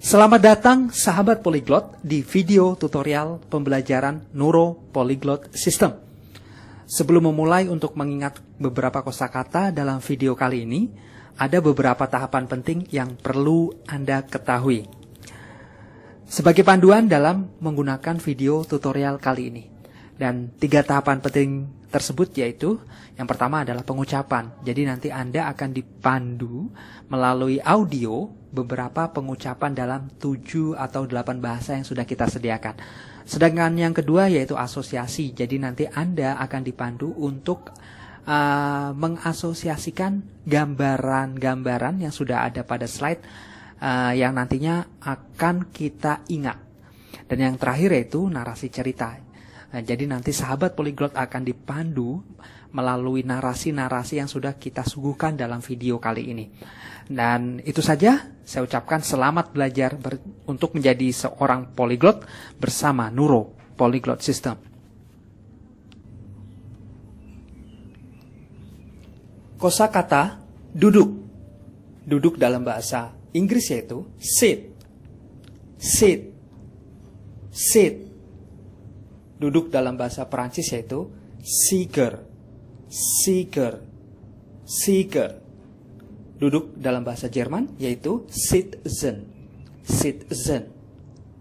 Selamat datang sahabat Polyglot di video tutorial pembelajaran Neuro Polyglot System. Sebelum memulai untuk mengingat beberapa kosakata dalam video kali ini, ada beberapa tahapan penting yang perlu Anda ketahui sebagai panduan dalam menggunakan video tutorial kali ini. Dan 3 tahapan penting tersebut yaitu, yang pertama adalah pengucapan. Jadi nanti Anda akan dipandu melalui audio beberapa pengucapan dalam 7 atau 8 bahasa yang sudah kita sediakan. Sedangkan yang kedua yaitu asosiasi. Jadi nanti Anda akan dipandu untuk mengasosiasikan gambaran-gambaran yang sudah ada pada slide yang nantinya akan kita ingat. Dan yang terakhir yaitu narasi cerita. Nah, jadi nanti sahabat Polyglot akan dipandu melalui narasi-narasi yang sudah kita suguhkan dalam video kali ini. Dan itu saja, saya ucapkan selamat belajar untuk menjadi seorang Polyglot bersama Neuro Polyglot System. Kosakata duduk. Duduk dalam bahasa Inggris yaitu sit. Sit. Sit. Duduk dalam bahasa Perancis yaitu siger. Siger. Siger. Duduk dalam bahasa Jerman yaitu sitzen. Sitzen.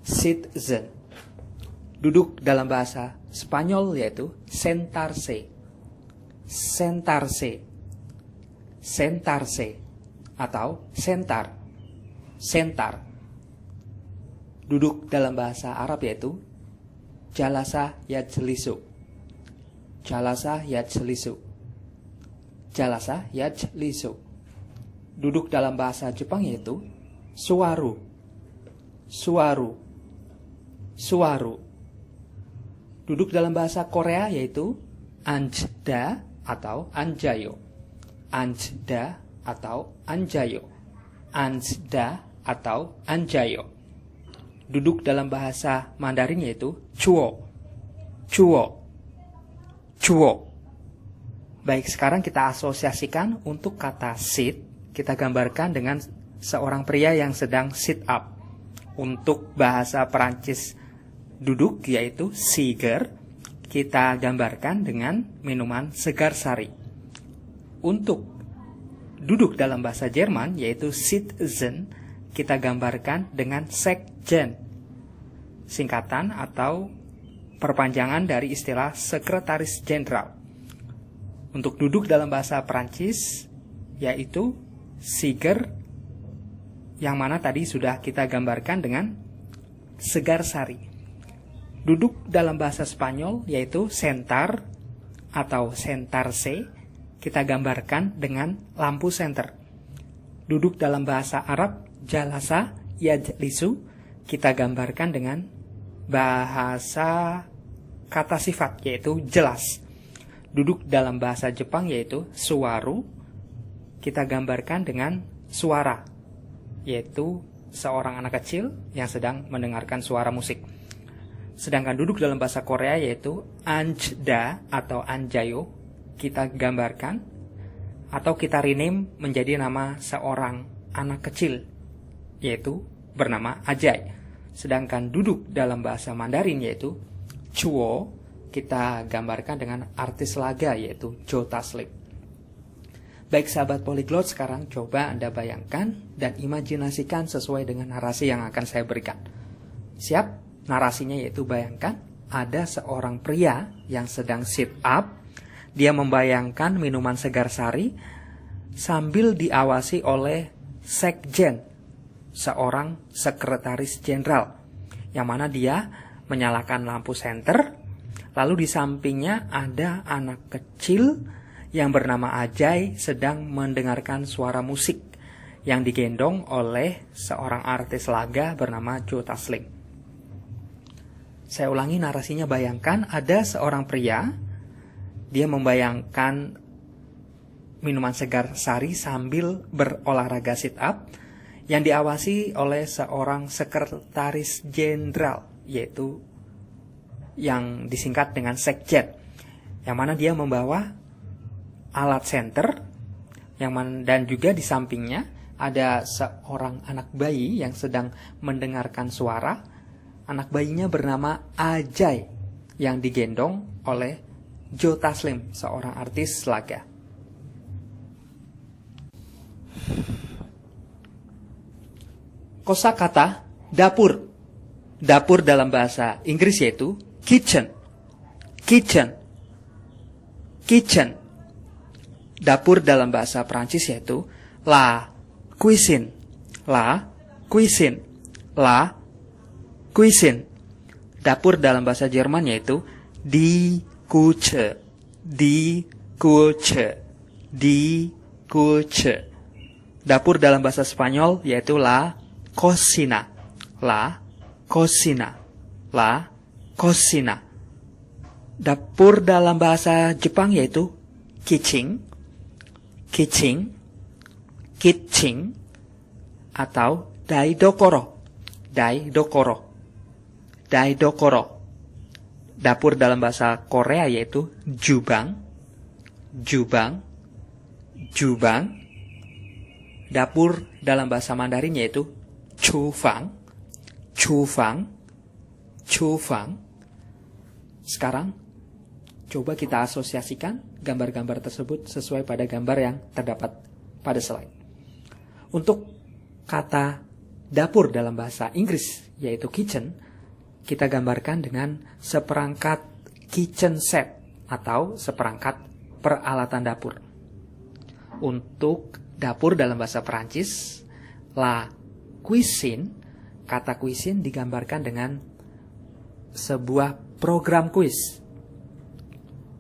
Sitzen. Duduk dalam bahasa Spanyol yaitu sentarse. Sentarse. Sentarse atau sentar. Sentar. Duduk dalam bahasa Arab yaitu jalasa yajlisu. Jalasa yajlisu. Jalasa yajlisu. Duduk dalam bahasa Jepang yaitu suwaru. Suwaru. Suwaru. Duduk dalam bahasa Korea yaitu anjda atau anjayo. Anjda atau anjayo. Anjda atau anjayo. Duduk dalam bahasa Mandarin yaitu chuo. Chuo. Chuo. Baik, sekarang kita asosiasikan untuk kata sit. Kita gambarkan dengan seorang pria yang sedang sit up. Untuk bahasa Perancis duduk yaitu siger. Kita gambarkan dengan minuman segar sari. Untuk duduk dalam bahasa Jerman yaitu sitzen, kita gambarkan dengan sekjen, singkatan atau perpanjangan dari istilah sekretaris jenderal. Untuk duduk dalam bahasa Perancis yaitu siger, yang mana tadi sudah kita gambarkan dengan segar sari. Duduk dalam bahasa Spanyol yaitu sentar atau sentarse, kita gambarkan dengan lampu senter. Duduk dalam bahasa Arab jalasa yajlisu, kita gambarkan dengan bahasa kata sifat yaitu jelas. Duduk dalam bahasa Jepang yaitu suwaru, kita gambarkan dengan suara yaitu seorang anak kecil yang sedang mendengarkan suara musik. Sedangkan duduk dalam bahasa Korea yaitu anjda atau anjayo, kita gambarkan atau kita rename menjadi nama seorang anak kecil yaitu bernama Ajay. Sedangkan duduk dalam bahasa Mandarin yaitu chuo, kita gambarkan dengan artis laga yaitu Joe Taslim. Baik sahabat Polyglot, sekarang coba Anda bayangkan dan imajinasikan sesuai dengan narasi yang akan saya berikan. Siap? Narasinya yaitu bayangkan ada seorang pria yang sedang sit up. Dia membayangkan minuman segar sari sambil diawasi oleh sekjen, seorang sekretaris jenderal, yang mana dia menyalakan lampu senter. Lalu di sampingnya ada anak kecil yang bernama Ajay sedang mendengarkan suara musik yang digendong oleh seorang artis laga bernama Joe Taslim. Saya ulangi narasinya, bayangkan ada seorang pria, dia membayangkan minuman segar sari sambil berolahraga sit up yang diawasi oleh seorang sekretaris jenderal yaitu yang disingkat dengan sekjen, yang mana dia membawa alat senter dan juga di sampingnya ada seorang anak bayi yang sedang mendengarkan suara. Anak bayinya bernama Ajay yang digendong oleh Joe Taslim, seorang artis laga. Kosakata dapur. Dapur dalam bahasa Inggris yaitu kitchen. Kitchen. Kitchen. Dapur dalam bahasa Prancis yaitu la cuisine. La cuisine. La cuisine. Dapur dalam bahasa Jerman yaitu die Küche. Die Küche. Die Küche. Dapur dalam bahasa Spanyol yaitu la cocina. La cocina. La cocina. Dapur dalam bahasa Jepang yaitu kitchen, kitchen, kitchen, atau daidokoro, daidokoro, daidokoro. Dapur dalam bahasa Korea yaitu jubang, jubang, jubang. Dapur dalam bahasa Mandarin yaitu chufang, chufang, chufang. Sekarang coba kita asosiasikan gambar-gambar tersebut sesuai pada gambar yang terdapat pada slide. Untuk kata dapur dalam bahasa Inggris, yaitu kitchen, kita gambarkan dengan seperangkat kitchen set atau seperangkat peralatan dapur. Untuk dapur dalam bahasa Perancis, la cuisine, kata cuisine digambarkan dengan sebuah program kuis.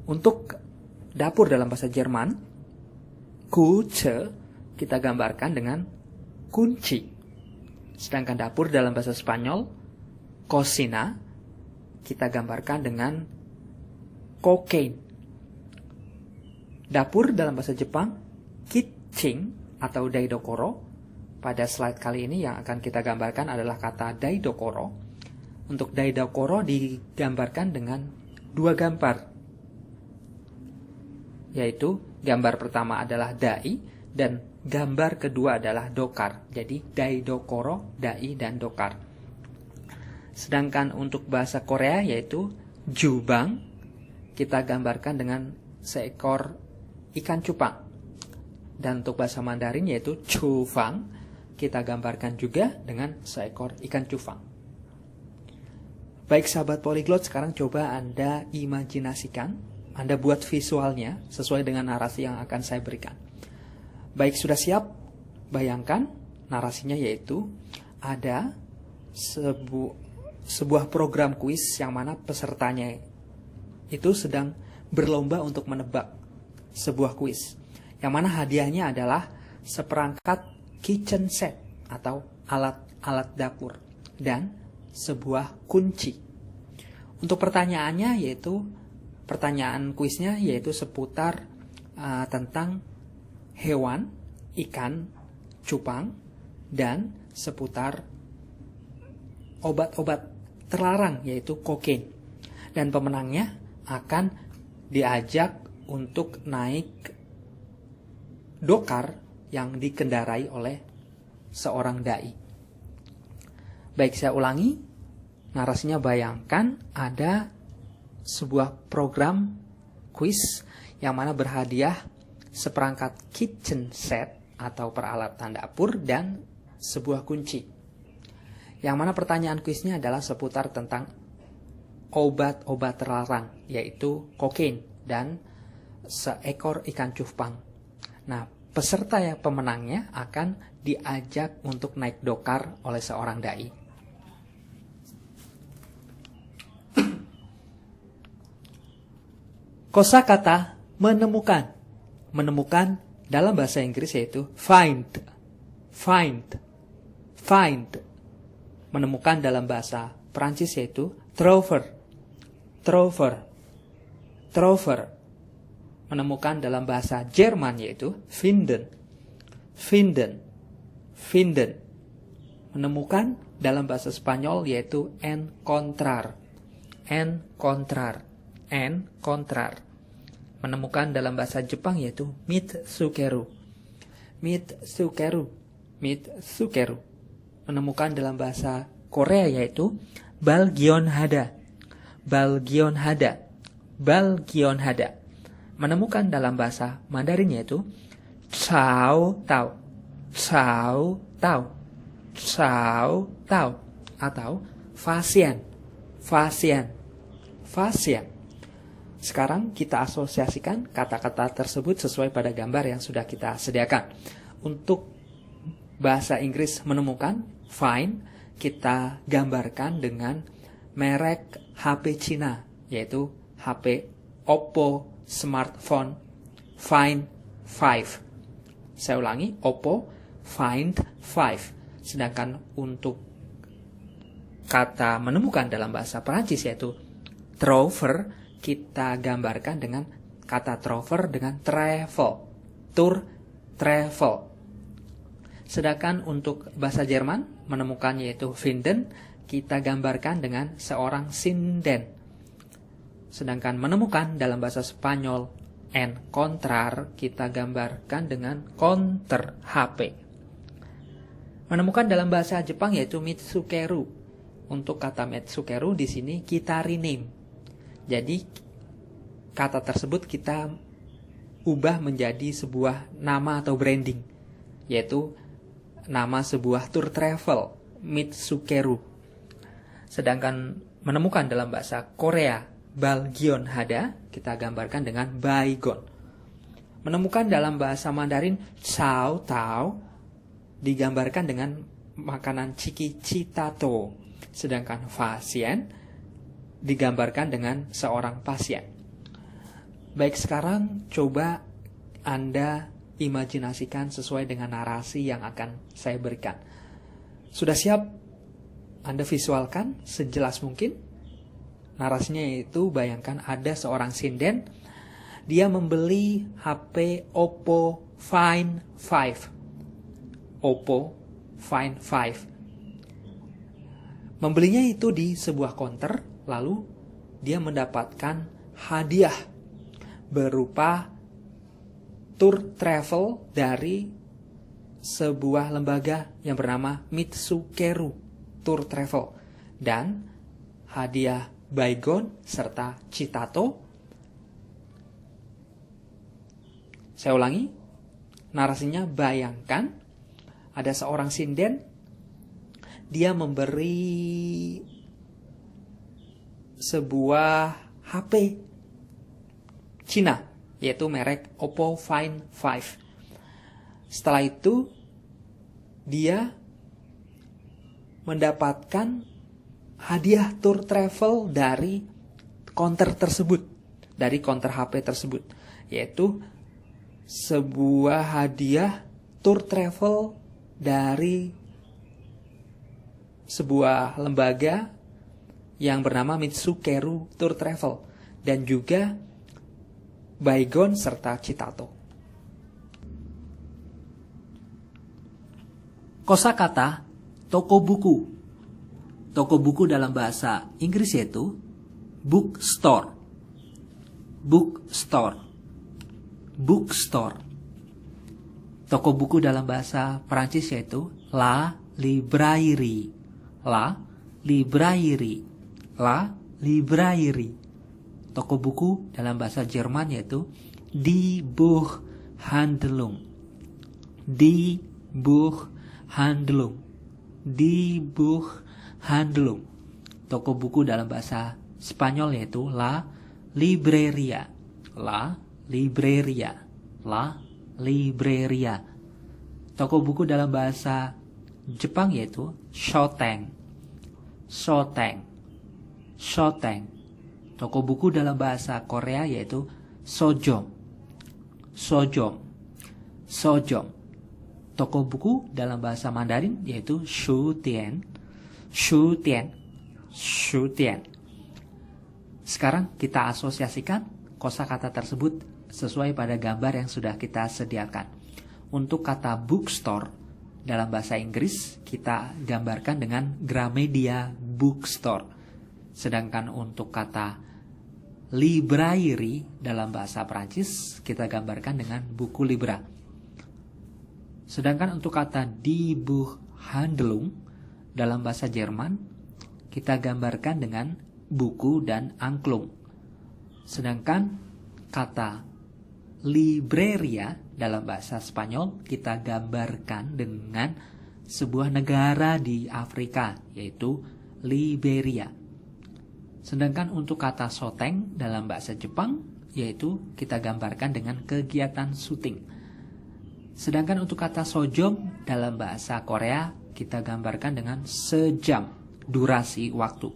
Untuk dapur dalam bahasa Jerman, Küche, kita gambarkan dengan kunci. Sedangkan dapur dalam bahasa Spanyol, cocina, kita gambarkan dengan cocaine. Dapur dalam bahasa Jepang, kitchen atau daidokoro. Pada slide kali ini yang akan kita gambarkan adalah kata daidokoro. Untuk daidokoro digambarkan dengan dua gambar, yaitu gambar pertama adalah dai dan gambar kedua adalah dokar. Jadi daidokoro, dai, dan dokar. Sedangkan untuk bahasa Korea yaitu jubang, kita gambarkan dengan seekor ikan cupang. Dan untuk bahasa Mandarin yaitu chufang, kita gambarkan juga dengan seekor ikan cupang. Baik sahabat Polyglot, sekarang coba Anda imajinasikan, Anda buat visualnya sesuai dengan narasi yang akan saya berikan. Baik, sudah siap? Bayangkan narasinya yaitu ada sebuah program kuis yang mana pesertanya itu sedang berlomba untuk menebak sebuah kuis. Yang mana hadiahnya adalah seperangkat kitchen set atau alat-alat dapur dan sebuah kunci. Untuk pertanyaannya yaitu pertanyaan kuisnya yaitu seputar tentang hewan, ikan, cupang, dan seputar obat-obat terlarang yaitu kokain. Dan pemenangnya akan diajak untuk naik dokar yang dikendarai oleh seorang dai. Baik, saya ulangi. Narasinya, bayangkan ada sebuah program kuis yang mana berhadiah seperangkat kitchen set atau peralatan dapur dan sebuah kunci. Yang mana pertanyaan kuisnya adalah seputar tentang obat-obat terlarang yaitu kokain dan seekor ikan cupang. Nah, peserta yang pemenangnya akan diajak untuk naik dokar oleh seorang dai. Kosakata menemukan. Menemukan dalam bahasa Inggris yaitu find. Find. Find. Menemukan dalam bahasa Perancis yaitu trouver. Trouver. Trouver. Menemukan dalam bahasa Jerman yaitu finden. Finden. Finden. Menemukan dalam bahasa Spanyol yaitu encontrar. Encontrar. Encontrar. Menemukan dalam bahasa Jepang yaitu mitsukeru. Mitsukeru. mitsukeru. Menemukan dalam bahasa Korea yaitu balgyeonhada. Balgyeonhada. Balgyeonhada. Menemukan dalam bahasa Mandarin yaitu cao tao. Cao tao. Cao tao. Atau fasien. Fasien. Fasien. Sekarang kita asosiasikan kata-kata tersebut sesuai pada gambar yang sudah kita sediakan. Untuk bahasa Inggris menemukan, find, kita gambarkan dengan merek HP Cina, yaitu HP Oppo smartphone Find 5. Saya ulangi, Oppo Find 5. Sedangkan untuk kata menemukan dalam bahasa Perancis yaitu trouver, kita gambarkan dengan kata trouver dengan travel, tour travel. Sedangkan untuk bahasa Jerman menemukan yaitu finden, kita gambarkan dengan seorang sinden. Sedangkan menemukan dalam bahasa Spanyol encontrar, kita gambarkan dengan counter HP. Menemukan dalam bahasa Jepang yaitu mitsukeru. Untuk kata mitsukeru di sini kita rename. Jadi kata tersebut kita ubah menjadi sebuah nama atau branding, yaitu nama sebuah tour travel, mitsukeru. Sedangkan menemukan dalam bahasa Korea balgyeonhada, kita gambarkan dengan baygon. Menemukan dalam bahasa Mandarin cao tao, digambarkan dengan makanan ciki citato. Sedangkan fasien digambarkan dengan seorang pasien. Baik, sekarang coba Anda imajinasikan sesuai dengan narasi yang akan saya berikan. Sudah siap Anda visualkan sejelas mungkin? Narasinya yaitu bayangkan ada seorang sinden, dia membeli HP Oppo Find 5. Oppo Find 5. Membelinya itu di sebuah counter. Lalu dia mendapatkan hadiah berupa tour travel dari sebuah lembaga yang bernama Mitsukeru Tour Travel dan hadiah baygon serta citato. Saya ulangi, narasinya bayangkan ada seorang sinden, dia memberi sebuah HP Cina, yaitu merek Oppo Find 5. Setelah itu, dia mendapatkan hadiah tour travel dari counter tersebut, dari counter HP tersebut, yaitu sebuah hadiah tour travel dari sebuah lembaga yang bernama Mitsukeru Tour Travel dan juga baygon serta citato. Kosakata toko buku. Toko buku dalam bahasa Inggris yaitu bookstore. Bookstore. Bookstore. Toko buku dalam bahasa Perancis yaitu la librairie. La librairie. La librairie. Toko buku dalam bahasa Jerman yaitu Die Buchhandlung. Die Buchhandlung. Die Buchhandlung. Toko buku dalam bahasa Spanyol yaitu La Libreria. La Libreria. La Libreria. Toko buku dalam bahasa Jepang yaitu Shoten. Shoten. Shoten. Toko buku dalam bahasa Korea yaitu Sojom. Sojom. Sojom. Toko buku dalam bahasa Mandarin yaitu Shutian. Shutian. Shutian. Sekarang kita asosiasikan kosakata tersebut sesuai pada gambar yang sudah kita sediakan. Untuk kata bookstore dalam bahasa Inggris kita gambarkan dengan Gramedia Bookstore. Sedangkan untuk kata librairie dalam bahasa Prancis kita gambarkan dengan buku libra. Sedangkan untuk kata die Buchhandlung dalam bahasa Jerman, kita gambarkan dengan buku dan angklung. Sedangkan kata libreria dalam bahasa Spanyol kita gambarkan dengan sebuah negara di Afrika, yaitu Liberia. Sedangkan untuk kata shoteng dalam bahasa Jepang, yaitu kita gambarkan dengan kegiatan syuting. Sedangkan untuk kata sojom dalam bahasa Korea, kita gambarkan dengan sejam durasi waktu.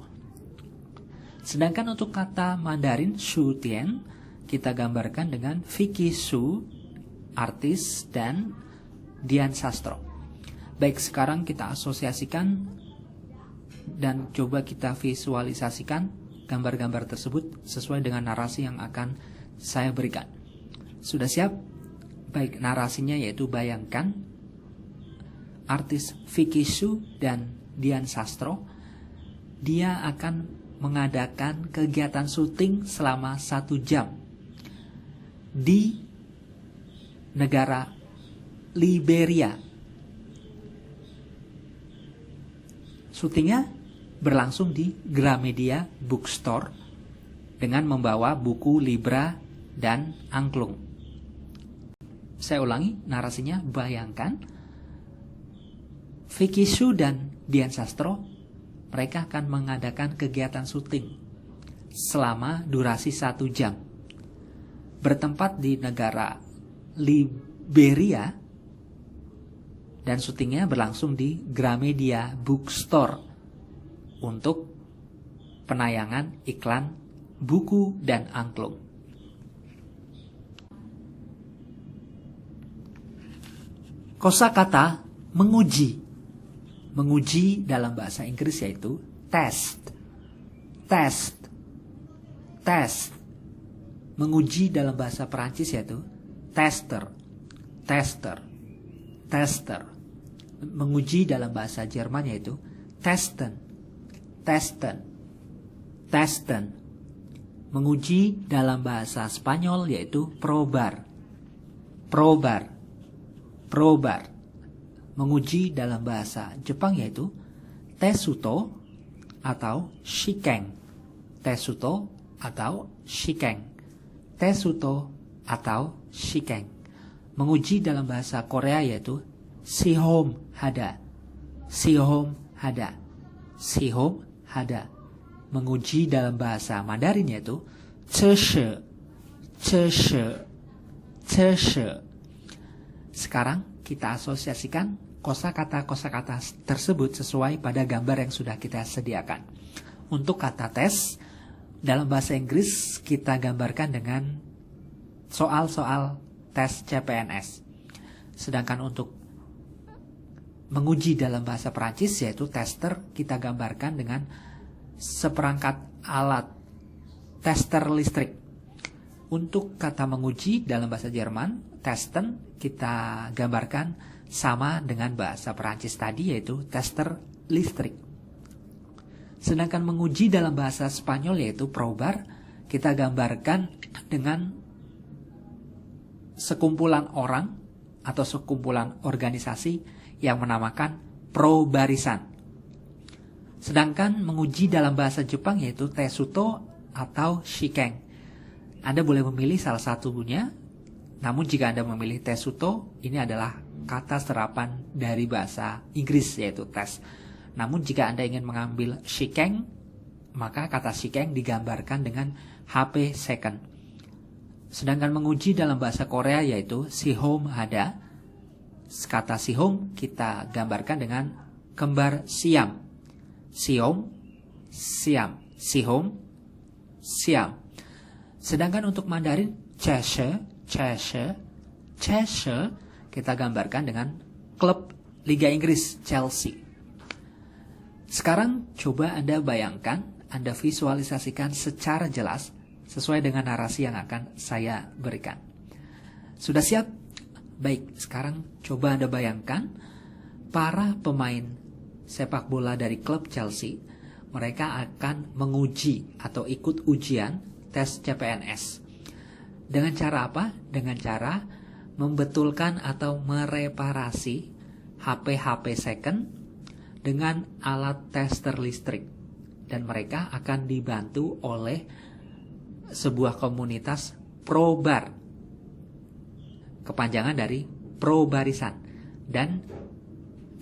Sedangkan untuk kata Mandarin Shutian, kita gambarkan dengan Vicky Su, artis, dan Dian Sastro. Baik, sekarang kita asosiasikan dan coba kita visualisasikan gambar-gambar tersebut sesuai dengan narasi yang akan saya berikan. Sudah siap? Baik, narasinya yaitu bayangkan artis Vicky Su dan Dian Sastro, dia akan mengadakan kegiatan syuting selama 1 jam di negara Liberia. Syutingnya berlangsung di Gramedia Bookstore dengan membawa buku Libra dan angklung. Saya ulangi narasinya, bayangkan Vicky Su dan Dian Sastro, mereka akan mengadakan kegiatan syuting selama durasi 1 jam. Bertempat di negara Liberia dan syutingnya berlangsung di Gramedia Bookstore untuk penayangan iklan buku dan angklung. Kosakata menguji. Menguji dalam bahasa Inggris yaitu test. Test. Test. Menguji dalam bahasa Perancis yaitu tester. Tester. Tester. Menguji dalam bahasa Jerman yaitu testen. Testen. Testen. Menguji dalam bahasa Spanyol yaitu probar. Probar. Probar. Menguji dalam bahasa Jepang yaitu tesuto atau shiken. Tesuto atau shiken. Tesuto atau shiken. Menguji dalam bahasa Korea yaitu sihom hada. Sihom hada. Sihom hada. Menguji dalam bahasa Mandarin yaitu ceshe. Ceshe. Ceshe. Sekarang kita asosiasikan kosakata-kosakata tersebut sesuai pada gambar yang sudah kita sediakan. Untuk kata tes, dalam bahasa Inggris kita gambarkan dengan soal-soal tes CPNS. Sedangkan untuk menguji dalam bahasa Perancis yaitu tester, kita gambarkan dengan seperangkat alat tester listrik. Untuk kata menguji dalam bahasa Jerman, testen, kita gambarkan sama dengan bahasa Perancis tadi yaitu tester listrik. Sedangkan menguji dalam bahasa Spanyol yaitu probar, kita gambarkan dengan sekumpulan orang atau sekumpulan organisasi yang menamakan probarisan. Sedangkan menguji dalam bahasa Jepang yaitu tesuto atau shiken. Anda boleh memilih salah satunya, namun jika Anda memilih tesuto, ini adalah kata serapan dari bahasa Inggris yaitu tes. Namun jika Anda ingin mengambil shiken, maka kata shiken digambarkan dengan HP second. Sedangkan menguji dalam bahasa Korea yaitu sihom hada. Kata sihom kita gambarkan dengan kembar siam. Siom, siam, sihom, siam. Sedangkan untuk Mandarin cheshe, cheshe, cheshe kita gambarkan dengan klub Liga Inggris Chelsea. Sekarang coba Anda bayangkan, Anda visualisasikan secara jelas sesuai dengan narasi yang akan saya berikan. Sudah siap? Baik, sekarang coba Anda bayangkan para pemain sepak bola dari klub Chelsea, mereka akan menguji atau ikut ujian tes CPNS. Dengan cara apa? Dengan cara membetulkan atau mereparasi HP-HP second dengan alat tester listrik. Dan mereka akan dibantu oleh sebuah komunitas Probar. Kepanjangan dari Pro Barisan dan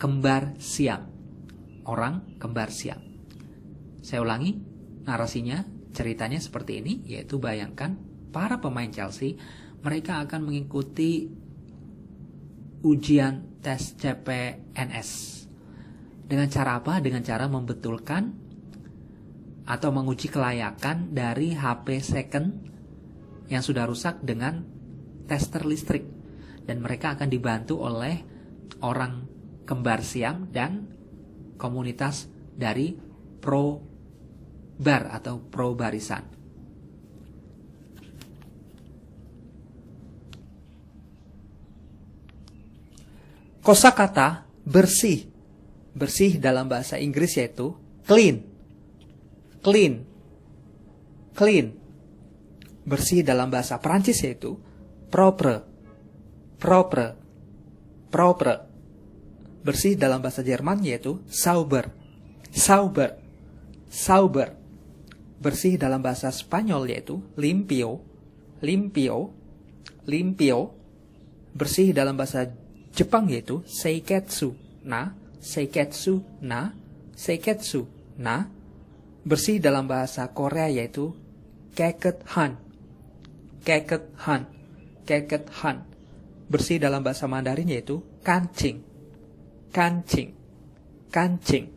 Kembar Siam. Orang kembar siam. Saya ulangi narasinya, ceritanya seperti ini, yaitu bayangkan para pemain Chelsea, mereka akan mengikuti ujian tes CPNS. Dengan cara apa? Dengan cara membetulkan atau menguji kelayakan dari HP second yang sudah rusak dengan tester listrik. Dan mereka akan dibantu oleh orang kembar siam dan komunitas dari Pro Bar atau Pro Barisan. Kosakata bersih. Bersih dalam bahasa Inggris yaitu clean. Clean. Clean. Bersih dalam bahasa Prancis yaitu propre. Propre. Propre. Bersih dalam bahasa Jerman yaitu sauber. Sauber. Sauber. Bersih dalam bahasa Spanyol yaitu limpio. Limpio. Limpio. Bersih dalam bahasa Jepang yaitu seiketsu na. Seiketsu na. Seiketsu na. Bersih dalam bahasa Korea yaitu keket-han. Keket-han. Keket-han. Bersih dalam bahasa Mandarin yaitu kancing. Kancing. Kancing.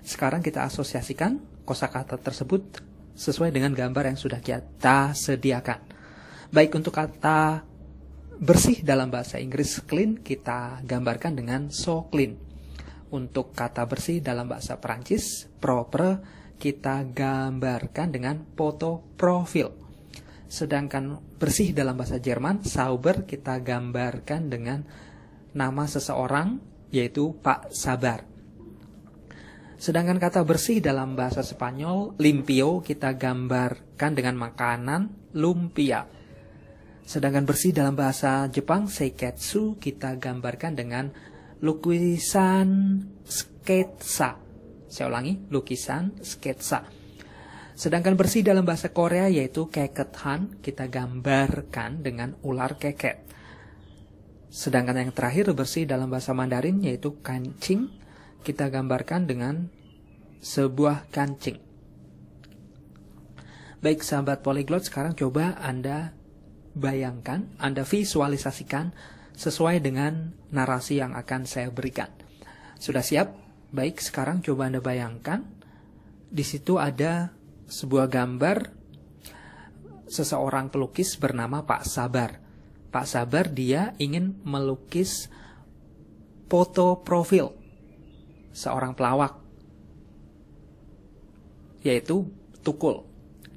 Sekarang kita asosiasikan kosakata tersebut sesuai dengan gambar yang sudah kita sediakan. Baik, untuk kata bersih dalam bahasa Inggris clean kita gambarkan dengan so clean. Untuk kata bersih dalam bahasa Prancis propre kita gambarkan dengan foto profil. Sedangkan bersih dalam bahasa Jerman sauber kita gambarkan dengan nama seseorang yaitu Pak Sabar. Sedangkan kata bersih dalam bahasa Spanyol limpio kita gambarkan dengan makanan lumpia. Sedangkan bersih dalam bahasa Jepang seiketsu kita gambarkan dengan lukisan sketsa. Saya ulangi, lukisan sketsa. Sedangkan bersih dalam bahasa Korea yaitu keket-han kita gambarkan dengan ular keket. Sedangkan yang terakhir bersih dalam bahasa Mandarin yaitu kancing kita gambarkan dengan sebuah kancing. Baik sahabat polyglot, sekarang coba Anda bayangkan, Anda visualisasikan sesuai dengan narasi yang akan saya berikan. Sudah siap? Baik, sekarang coba Anda bayangkan di situ ada sebuah gambar seseorang pelukis bernama Pak Sabar. Pak Sabar dia ingin melukis foto profil seorang pelawak yaitu Tukul.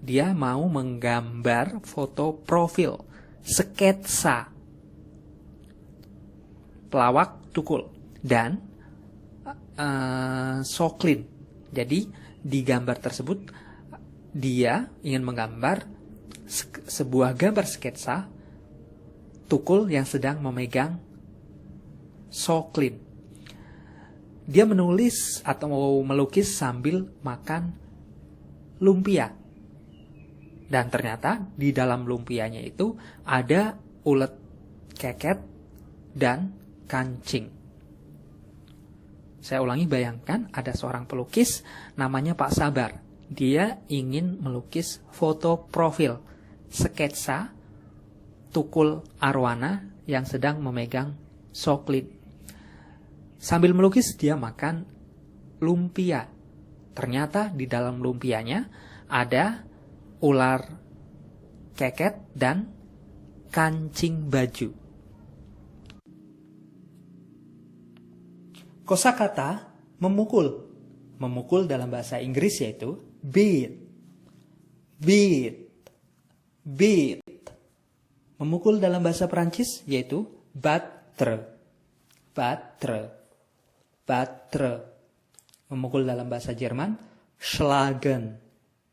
Dia mau menggambar foto profil sketsa pelawak Tukul dan Soklin. Jadi di gambar tersebut dia ingin menggambar sebuah gambar sketsa Tukul yang sedang memegang Soklin. Dia menulis atau melukis sambil makan lumpia. Dan ternyata di dalam lumpianya itu ada ulet keket dan kancing. Saya ulangi, bayangkan ada seorang pelukis namanya Pak Sabar. Dia ingin melukis foto profil sketsa Tukul Arwana yang sedang memegang Soklin. Sambil melukis dia makan lumpia. Ternyata di dalam lumpianya ada ular keket dan kancing baju. Kosakata memukul. Memukul dalam bahasa Inggris yaitu beat. Beat. Beat. Memukul dalam bahasa Perancis yaitu battre. Battre. Battre. Memukul dalam bahasa Jerman schlagen.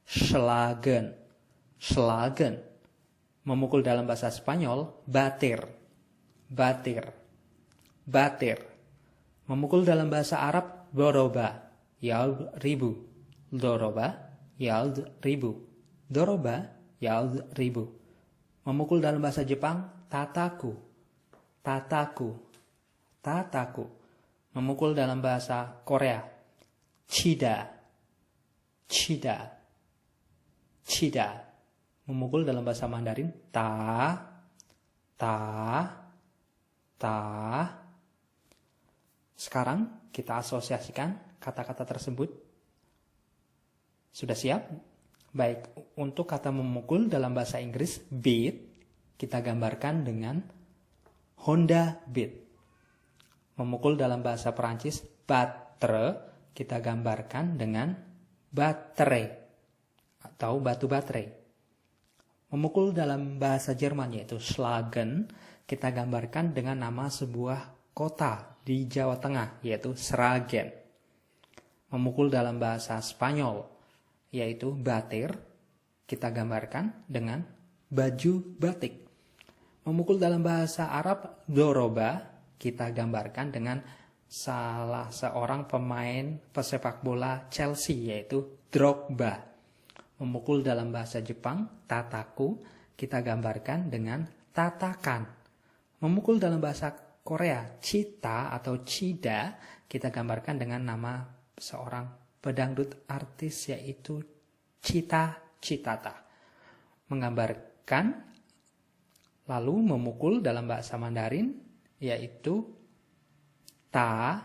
Schlagen. Schlagen. Memukul dalam bahasa Spanyol bater. batir, batir. Memukul dalam bahasa Arab, doroba, yadribu, doroba, yadribu, doroba, yadribu. Memukul dalam bahasa Jepang, tataku, tataku, tataku. Memukul dalam bahasa Korea, chida, chida, chida. Memukul dalam bahasa Mandarin, ta, ta, ta. Sekarang kita asosiasikan kata-kata tersebut. Sudah siap? Baik, untuk kata memukul dalam bahasa Inggris, beat, kita gambarkan dengan Honda Beat. Memukul dalam bahasa Perancis, battre, kita gambarkan dengan baterai atau batu baterai. Memukul dalam bahasa Jerman yaitu schlagen, kita gambarkan dengan nama sebuah kota di Jawa Tengah yaitu Sragen. Memukul dalam bahasa Spanyol yaitu batir, kita gambarkan dengan baju batik. Memukul dalam bahasa Arab doroba, kita gambarkan dengan salah seorang pemain pesepak bola Chelsea yaitu Drogba. Memukul dalam bahasa Jepang tataku, kita gambarkan dengan tatakan. Memukul dalam bahasa Korea, cita atau cida, kita gambarkan dengan nama seorang pedangdut artis yaitu Cita Citata. Menggambarkan, lalu memukul dalam bahasa Mandarin yaitu ta,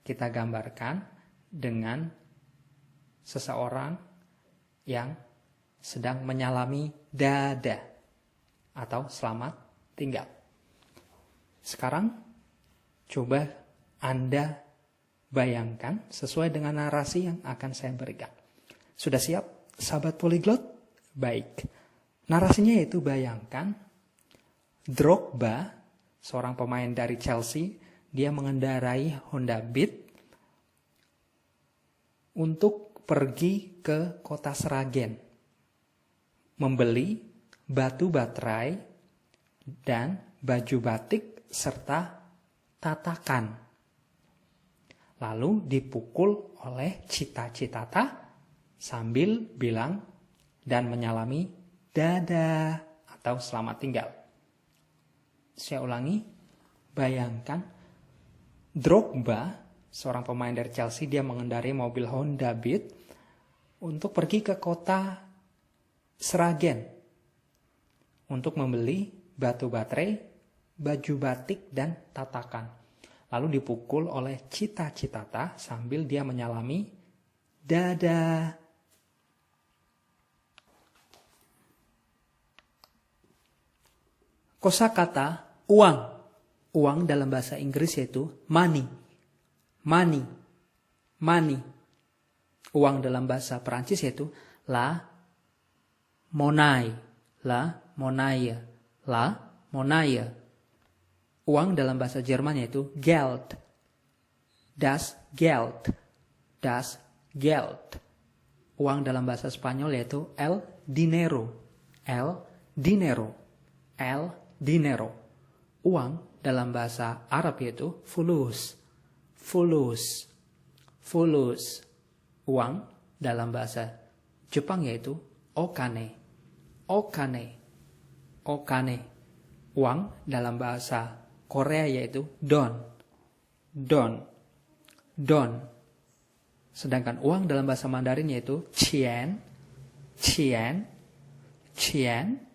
kita gambarkan dengan seseorang yang sedang menyalami dada atau selamat tinggal. Sekarang coba Anda bayangkan sesuai dengan narasi yang akan saya berikan. Sudah siap, sahabat polyglot? Baik. Narasinya yaitu bayangkan Drogba, seorang pemain dari Chelsea, dia mengendarai Honda Beat untuk pergi ke kota Sragen, membeli batu baterai dan baju batik serta tatakan. Lalu dipukul oleh Cita Citata sambil bilang dan menyalami dada atau selamat tinggal. Saya ulangi, bayangkan Drogba, seorang pemain dari Chelsea, dia mengendarai mobil Honda Beat untuk pergi ke kota Sragen untuk membeli batu baterai, baju batik, dan tatakan. Lalu dipukul oleh Cita Citata sambil dia menyalami dada. Kosakata uang. Uang dalam bahasa Inggris yaitu money. Money. Money. Uang dalam bahasa Perancis yaitu la monnaie. La monnaie. La monnaie. Uang dalam bahasa Jerman yaitu Geld. Das Geld. Das Geld. Uang dalam bahasa Spanyol yaitu el dinero. El dinero. El dinero. Uang dalam bahasa Arab yaitu fulus. Fulus. Fulus. Uang dalam bahasa Jepang yaitu okane. Okane. Okane. Uang dalam bahasa Korea yaitu don. Don. Don. Sedangkan uang dalam bahasa Mandarin yaitu chien. Chien. Chien.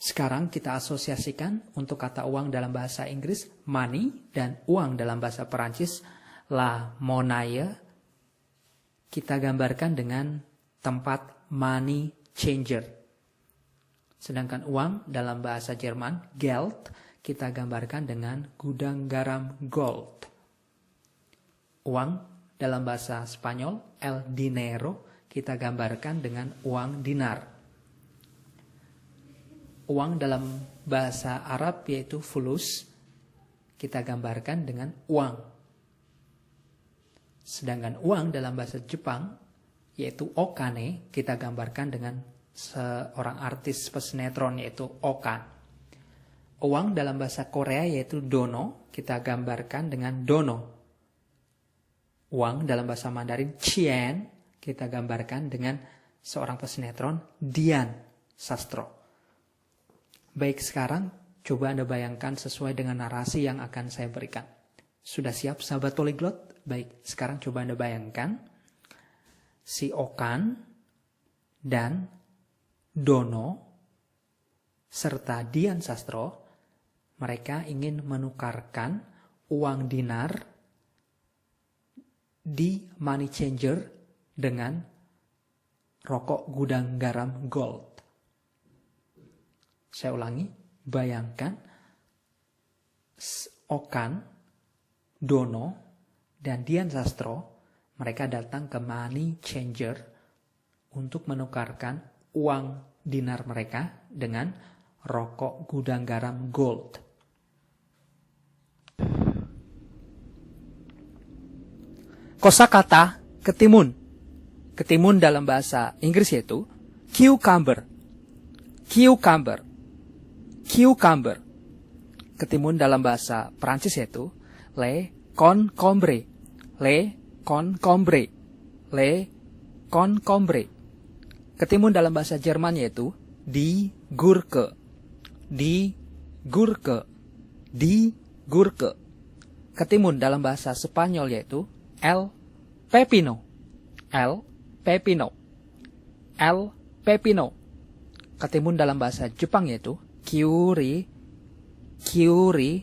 Sekarang kita asosiasikan untuk kata uang dalam bahasa Inggris money dan uang dalam bahasa Perancis la monnaie. Kita gambarkan dengan tempat money changer. Sedangkan uang dalam bahasa Jerman Geld kita gambarkan dengan gudang garam gold. Uang dalam bahasa Spanyol el dinero kita gambarkan dengan uang dinar. Uang dalam bahasa Arab yaitu fulus kita gambarkan dengan uang. Sedangkan uang dalam bahasa Jepang yaitu okane kita gambarkan dengan seorang artis pesinetron yaitu Okan. Uang dalam bahasa Korea yaitu dono, kita gambarkan dengan dono. Uang dalam bahasa Mandarin chien, kita gambarkan dengan seorang pesinetron Dian Sastro. Baik, sekarang coba Anda bayangkan sesuai dengan narasi yang akan saya berikan. Sudah siap sahabat polyglot? Baik, sekarang coba Anda bayangkan si Okan dan Dono serta Dian Sastro, mereka ingin menukarkan uang dinar di money changer dengan rokok gudang garam gold. Saya ulangi, bayangkan Okan, Dono, dan Dian Sastro, mereka datang ke money changer untuk menukarkan uang dinar mereka dengan rokok gudang garam gold. Kosakata ketimun. Ketimun dalam bahasa Inggris yaitu cucumber. Cucumber. Cucumber. Ketimun dalam bahasa Perancis yaitu le concombre. Le concombre. Le concombre. Ketimun dalam bahasa Jerman yaitu die Gurke. Die Gurke. Die Gurke. Ketimun dalam bahasa Spanyol yaitu el pepino. El pepino. El pepino. Ketimun dalam bahasa Jepang yaitu kyuri. Kyuri.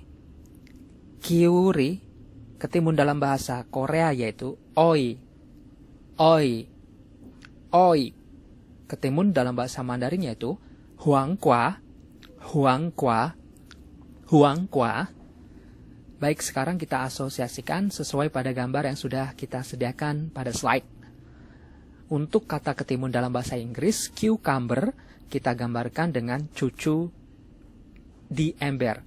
Kyuri. Ketimun dalam bahasa Korea yaitu oi. Oi. Oi. Ketimun dalam bahasa Mandarin yaitu huangqua. Huangqua. Huangqua. Baik, sekarang kita asosiasikan sesuai pada gambar yang sudah kita sediakan pada slide. Untuk kata ketimun dalam bahasa Inggris, cucumber, kita gambarkan dengan cucu di ember.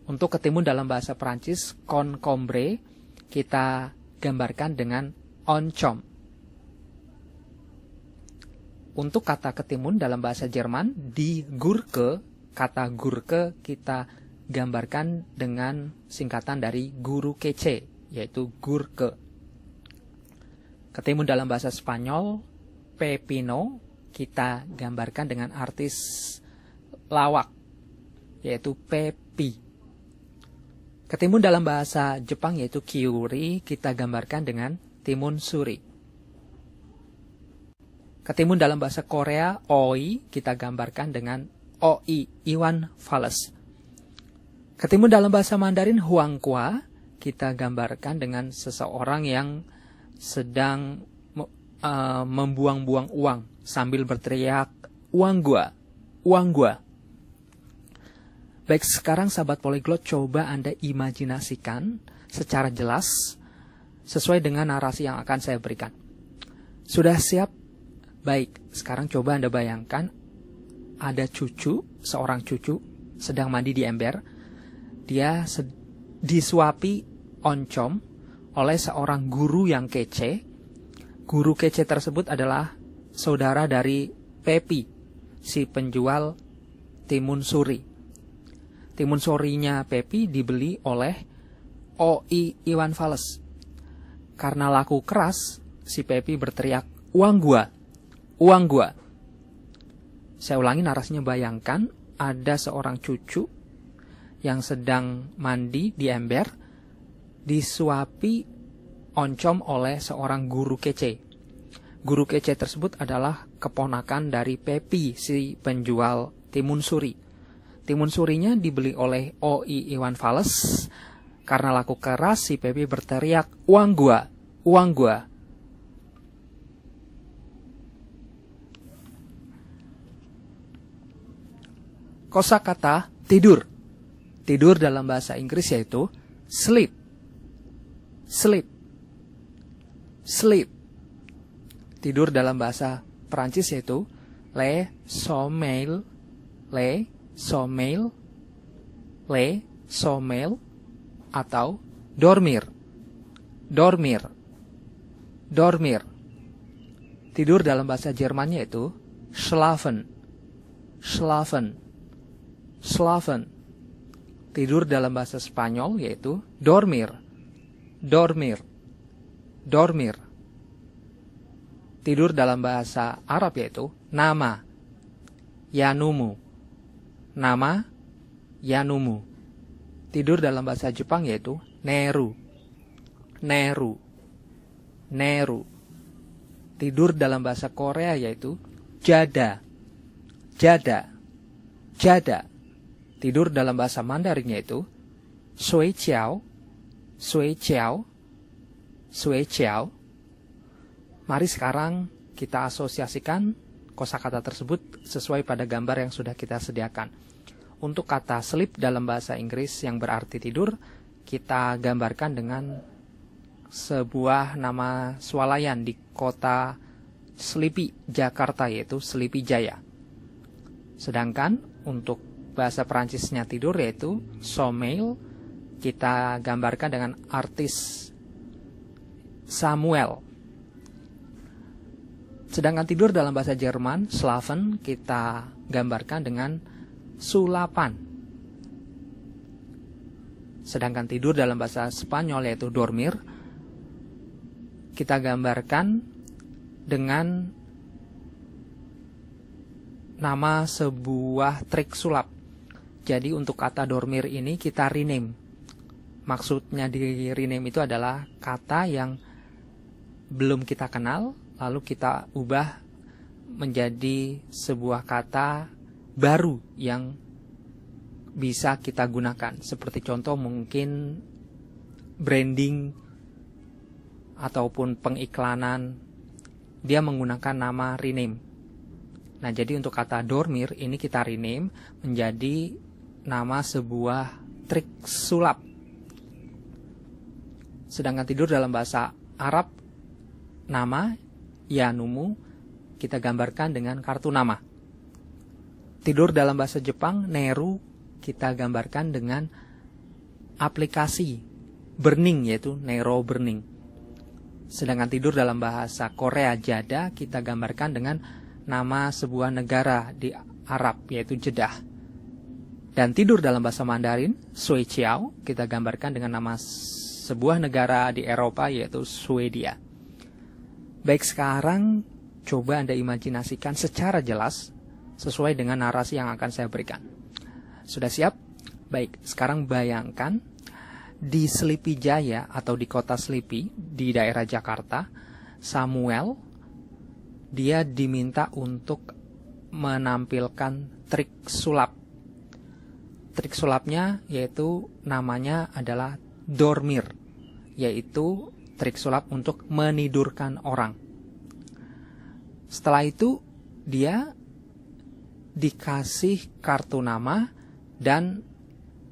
Untuk ketimun dalam bahasa Perancis, concombre, kita gambarkan dengan oncom. Untuk kata ketimun dalam bahasa Jerman, die Gurke, kata Gurke kita gambarkan dengan singkatan dari guru kece, yaitu Gurke. Ketimun dalam bahasa Spanyol, pepino, kita gambarkan dengan artis lawak, yaitu pepi. Ketimun dalam bahasa Jepang yaitu kyuri, kita gambarkan dengan timun suri. Ketimun dalam bahasa Korea, oi, kita gambarkan dengan oi, iwan fales. Ketimun dalam bahasa Mandarin, huangqua, kita gambarkan dengan seseorang yang sedang membuang-buang uang sambil berteriak, uang gua, uang gua. Baik, sekarang sahabat polyglot, coba Anda imajinasikan secara jelas sesuai dengan narasi yang akan saya berikan. Sudah siap? Baik, sekarang coba Anda bayangkan ada seorang cucu sedang mandi di ember. Dia disuapi oncom oleh seorang guru yang kece. Guru kece tersebut adalah saudara dari Pepi, si penjual timun suri. Timun surinya Pepi dibeli oleh oi iwan fales. Karena laku keras, si Pepi berteriak, uang gua, uang gua. Saya ulangi narasinya, bayangkan ada seorang cucu yang sedang mandi di ember, disuapi oncom oleh seorang guru kece. Guru kece tersebut adalah keponakan dari Pepi, si penjual timun suri. Timun surinya dibeli oleh oi iwan fales. Karena laku keras, si Pepi berteriak, uang gua, uang gua. Kosakata tidur. Tidur dalam bahasa Inggris yaitu sleep. Sleep. Sleep. Tidur dalam bahasa Perancis yaitu le sommeil. Le sommeil. Le sommeil. Atau dormir. Dormir. Dormir. Tidur dalam bahasa Jerman yaitu schlafen. Schlafen. slaven. Tidur dalam bahasa Spanyol yaitu dormir. Dormir. Dormir. Tidur dalam bahasa Arab yaitu nama. Yanumu. Nama. Yanumu. Tidur dalam bahasa Jepang yaitu neru. Neru. Neru. Tidur dalam bahasa Korea yaitu jada. Jada. Jada. Tidur dalam bahasa Mandarin yaitu sui qiao. Sui qiao. Sui qiao. Mari sekarang kita asosiasikan kosakata tersebut sesuai pada gambar yang sudah kita sediakan. Untuk kata sleep dalam bahasa Inggris yang berarti tidur, kita gambarkan dengan sebuah nama swalayan di kota Sleepy, Jakarta, yaitu Sleepy Jaya. Sedangkan untuk bahasa Perancisnya tidur yaitu sommeil, kita gambarkan dengan artis Samuel. Sedangkan tidur dalam bahasa Jerman, schlafen, kita gambarkan dengan sulapan. Sedangkan tidur dalam bahasa Spanyol yaitu dormir, kita gambarkan dengan nama sebuah trik sulap. Jadi untuk kata dormir ini kita rename. Maksudnya di rename itu adalah kata yang belum kita kenal, lalu kita ubah menjadi sebuah kata baru yang bisa kita gunakan. Seperti contoh mungkin branding ataupun pengiklanan, dia menggunakan nama rename. Nah, jadi untuk kata dormir ini kita rename menjadi nama sebuah trik sulap. Sedangkan tidur dalam bahasa Arab, nama yanumu kita gambarkan dengan kartu nama. Tidur dalam bahasa Jepang, neru, kita gambarkan dengan aplikasi burning, yaitu Nero Burning. Sedangkan tidur dalam bahasa Korea, jada, kita gambarkan dengan nama sebuah negara di Arab, yaitu Jeddah. Dan tidur dalam bahasa Mandarin, Sui Chiao, kita gambarkan dengan nama sebuah negara di Eropa, yaitu Swedia. Baik, sekarang coba Anda imajinasikan secara jelas sesuai dengan narasi yang akan saya berikan. Sudah siap? Baik, sekarang bayangkan di Sleepy Jaya atau di kota Sleepy di daerah Jakarta, Samuel dia diminta untuk menampilkan trik sulap. Trik sulapnya yaitu namanya adalah dormir, yaitu trik sulap untuk menidurkan orang. Setelah itu dia dikasih kartu nama dan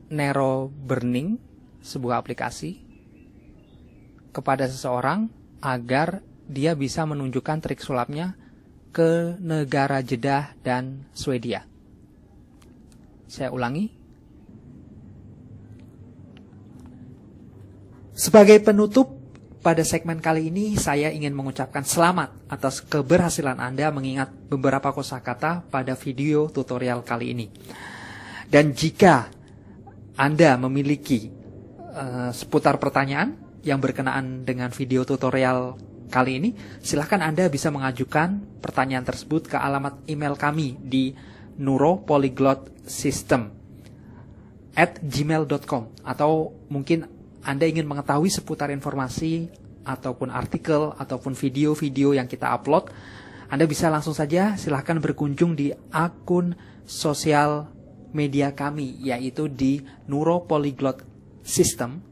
Nero Burning, sebuah aplikasi, kepada seseorang agar dia bisa menunjukkan trik sulapnya ke negara Jeddah dan Swedia. Saya ulangi. Sebagai penutup, pada segmen kali ini saya ingin mengucapkan selamat atas keberhasilan Anda mengingat beberapa kosakata pada video tutorial kali ini. Dan jika Anda memiliki seputar pertanyaan yang berkenaan dengan video tutorial kali ini, silahkan Anda bisa mengajukan pertanyaan tersebut ke alamat email kami di neuropolyglotsystem@gmail.com, atau mungkin Anda ingin mengetahui seputar informasi ataupun artikel ataupun video-video yang kita upload, Anda bisa langsung saja silahkan berkunjung di akun sosial media kami, yaitu di Neuropolyglot System.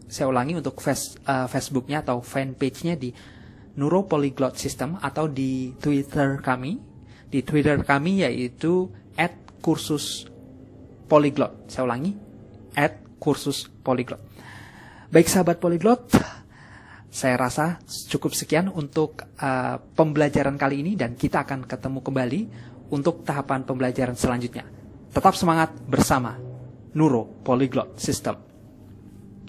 Saya ulangi, untuk Facebooknya atau fanpage-nya di Neuropolyglot System, atau di Twitter kami. Di Twitter kami yaitu @kursuspolyglot. Saya ulangi, @kursuspolyglot. Baik sahabat Polyglot, saya rasa cukup sekian untuk pembelajaran kali ini, dan kita akan ketemu kembali untuk tahapan pembelajaran selanjutnya. Tetap semangat bersama Neuropolyglot System.